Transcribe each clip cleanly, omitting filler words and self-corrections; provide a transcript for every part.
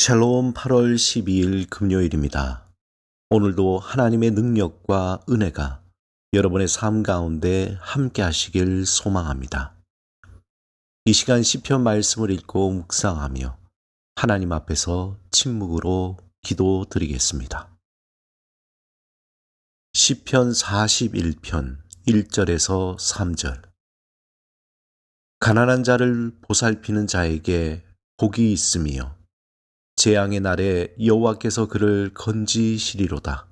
샬롬 8월 12일 금요일입니다. 오늘도 하나님의 능력과 은혜가 여러분의 삶 가운데 함께 하시길 소망합니다. 이 시간 시편 말씀을 읽고 묵상하며 하나님 앞에서 침묵으로 기도드리겠습니다. 시편 41편 1절에서 3절. 가난한 자를 보살피는 자에게 복이 있으며 재앙의 날에 여호와께서 그를 건지시리로다.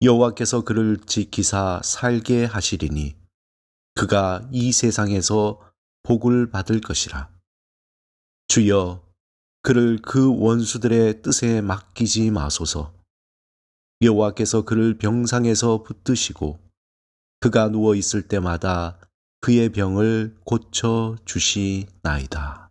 여호와께서 그를 지키사 살게 하시리니 그가 이 세상에서 복을 받을 것이라. 주여, 그를 그 원수들의 뜻에 맡기지 마소서. 여호와께서 그를 병상에서 붙드시고 그가 누워 있을 때마다 그의 병을 고쳐 주시나이다.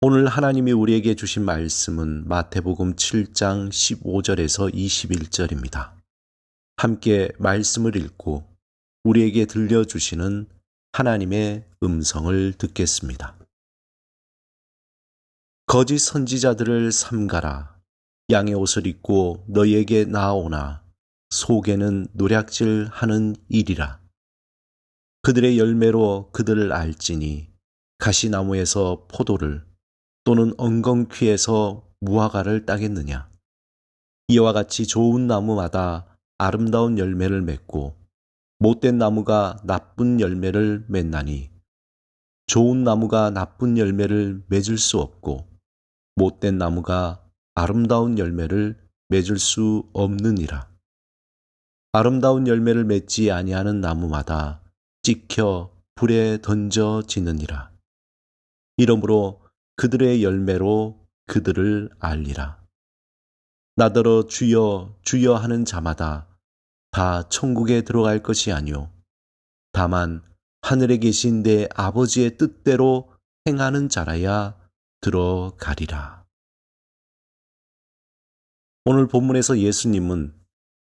오늘 하나님이 우리에게 주신 말씀은 마태복음 7장 15절에서 21절입니다. 함께 말씀을 읽고 우리에게 들려주시는 하나님의 음성을 듣겠습니다. 거짓 선지자들을 삼가라. 양의 옷을 입고 너희에게 나아오나 속에는 노략질하는 일이라. 그들의 열매로 그들을 알지니 가시나무에서 포도를 또는 엉겅퀴에서 무화과를 따겠느냐. 이와 같이 좋은 나무마다 아름다운 열매를 맺고 못된 나무가 나쁜 열매를 맺나니 좋은 나무가 나쁜 열매를 맺을 수 없고 못된 나무가 아름다운 열매를 맺을 수 없느니라. 아름다운 열매를 맺지 아니하는 나무마다 찍혀 불에 던져지느니라. 이러므로 그들의 열매로 그들을 알리라. 나더러 주여 주여 하는 자마다 다 천국에 들어갈 것이 아니요 다만 하늘에 계신 내 아버지의 뜻대로 행하는 자라야 들어가리라. 오늘 본문에서 예수님은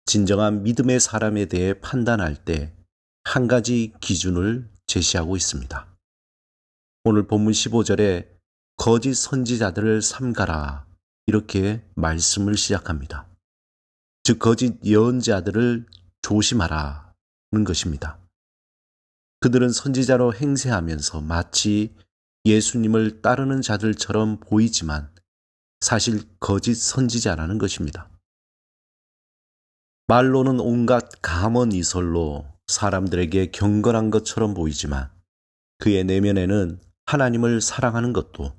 진정한 믿음의 사람에 대해 판단할 때 한 가지 기준을 제시하고 있습니다. 오늘 본문 15절에 거짓 선지자들을 삼가라 이렇게 말씀을 시작합니다. 즉 거짓 예언자들을 조심하라는 것입니다. 그들은 선지자로 행세하면서 마치 예수님을 따르는 자들처럼 보이지만 사실 거짓 선지자라는 것입니다. 말로는 온갖 감언이설로 사람들에게 경건한 것처럼 보이지만 그의 내면에는 하나님을 사랑하는 것도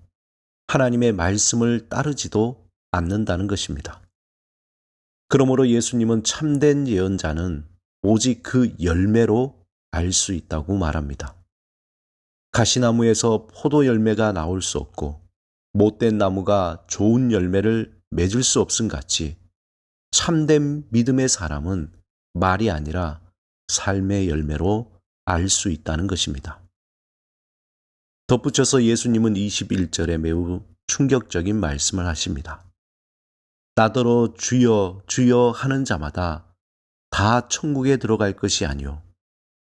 하나님의 말씀을 따르지도 않는다는 것입니다. 그러므로 예수님은 참된 예언자는 오직 그 열매로 알 수 있다고 말합니다. 가시나무에서 포도 열매가 나올 수 없고 못된 나무가 좋은 열매를 맺을 수 없음 같이 참된 믿음의 사람은 말이 아니라 삶의 열매로 알 수 있다는 것입니다. 덧붙여서 예수님은 21절에 매우 충격적인 말씀을 하십니다. 나더러 주여 주여 하는 자마다 다 천국에 들어갈 것이 아니요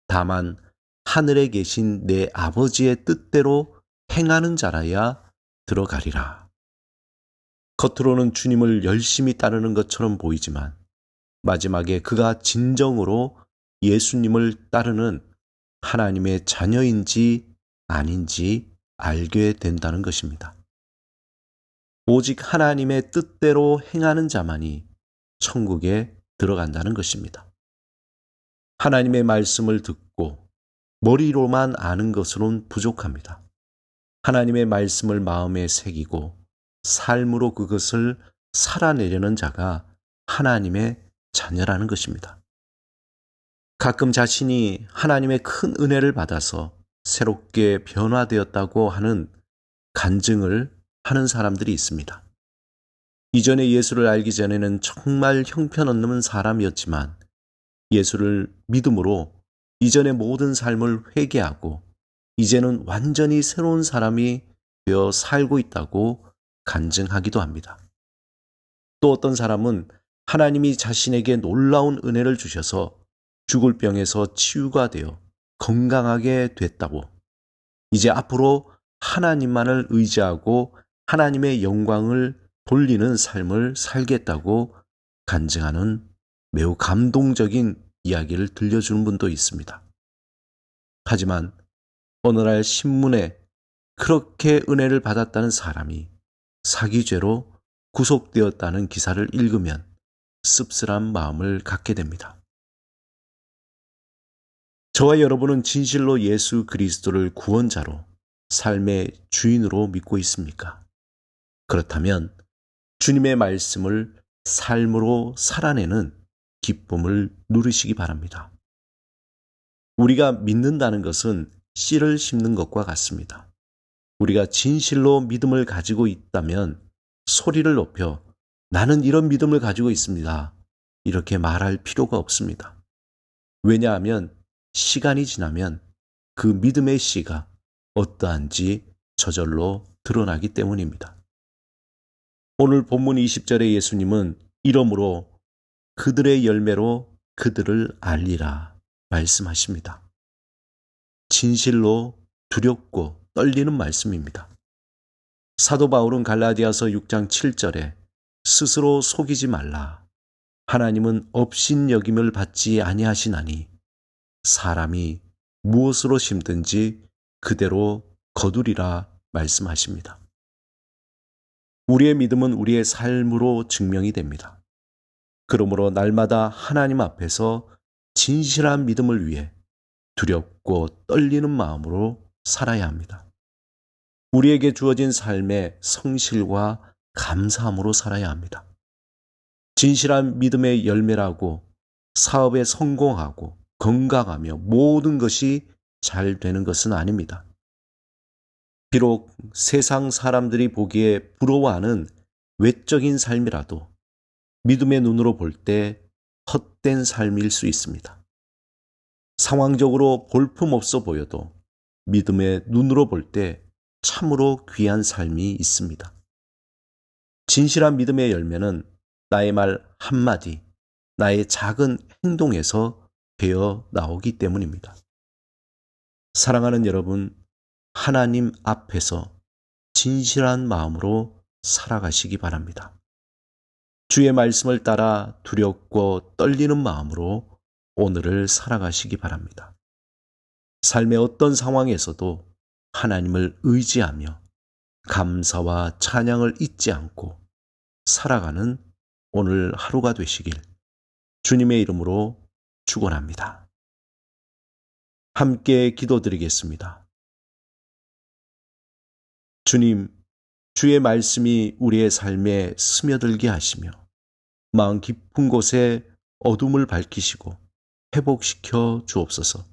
다만 하늘에 계신 내 아버지의 뜻대로 행하는 자라야 들어가리라. 겉으로는 주님을 열심히 따르는 것처럼 보이지만 마지막에 그가 진정으로 예수님을 따르는 하나님의 자녀인지 아닌지 알게 된다는 것입니다. 오직 하나님의 뜻대로 행하는 자만이 천국에 들어간다는 것입니다. 하나님의 말씀을 듣고 머리로만 아는 것으로는 부족합니다. 하나님의 말씀을 마음에 새기고 삶으로 그것을 살아내려는 자가 하나님의 자녀라는 것입니다. 가끔 자신이 하나님의 큰 은혜를 받아서 새롭게 변화되었다고 하는 간증을 하는 사람들이 있습니다. 이전에 예수를 알기 전에는 정말 형편없는 사람이었지만 예수를 믿음으로 이전의 모든 삶을 회개하고 이제는 완전히 새로운 사람이 되어 살고 있다고 간증하기도 합니다. 또 어떤 사람은 하나님이 자신에게 놀라운 은혜를 주셔서 죽을 병에서 치유가 되어 건강하게 됐다고, 이제 앞으로 하나님만을 의지하고 하나님의 영광을 돌리는 삶을 살겠다고 간증하는 매우 감동적인 이야기를 들려주는 분도 있습니다. 하지만 어느 날 신문에 그렇게 은혜를 받았다는 사람이 사기죄로 구속되었다는 기사를 읽으면 씁쓸한 마음을 갖게 됩니다. 저와 여러분은 진실로 예수 그리스도를 구원자로 삶의 주인으로 믿고 있습니까? 그렇다면 주님의 말씀을 삶으로 살아내는 기쁨을 누리시기 바랍니다. 우리가 믿는다는 것은 씨를 심는 것과 같습니다. 우리가 진실로 믿음을 가지고 있다면 소리를 높여 나는 이런 믿음을 가지고 있습니다, 이렇게 말할 필요가 없습니다. 왜냐하면 시간이 지나면 그 믿음의 씨가 어떠한지 저절로 드러나기 때문입니다. 오늘 본문 20절에 예수님은 이러므로 그들의 열매로 그들을 알리라 말씀하십니다. 진실로 두렵고 떨리는 말씀입니다. 사도 바울은 갈라디아서 6장 7절에 스스로 속이지 말라. 하나님은 업신여김을 받지 아니하시나니 사람이 무엇으로 심든지 그대로 거두리라 말씀하십니다. 우리의 믿음은 우리의 삶으로 증명이 됩니다. 그러므로 날마다 하나님 앞에서 진실한 믿음을 위해 두렵고 떨리는 마음으로 살아야 합니다. 우리에게 주어진 삶의 성실과 감사함으로 살아야 합니다. 진실한 믿음의 열매라고 사업에 성공하고 건강하며 모든 것이 잘 되는 것은 아닙니다. 비록 세상 사람들이 보기에 부러워하는 외적인 삶이라도 믿음의 눈으로 볼 때 헛된 삶일 수 있습니다. 상황적으로 볼품없어 보여도 믿음의 눈으로 볼 때 참으로 귀한 삶이 있습니다. 진실한 믿음의 열매는 나의 말 한마디, 나의 작은 행동에서 되어 나오기 때문입니다. 사랑하는 여러분, 하나님 앞에서 진실한 마음으로 살아가시기 바랍니다. 주의 말씀을 따라 두렵고 떨리는 마음으로 오늘을 살아가시기 바랍니다. 삶의 어떤 상황에서도 하나님을 의지하며 감사와 찬양을 잊지 않고 살아가는 오늘 하루가 되시길 주님의 이름으로 축원합니다. 함께 기도드리겠습니다. 주님, 주의 말씀이 우리의 삶에 스며들게 하시며 마음 깊은 곳에 어둠을 밝히시고 회복시켜 주옵소서.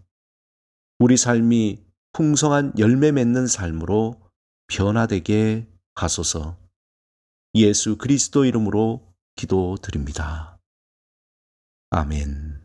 우리 삶이 풍성한 열매 맺는 삶으로 변화되게 하소서. 예수 그리스도 이름으로 기도드립니다. 아멘.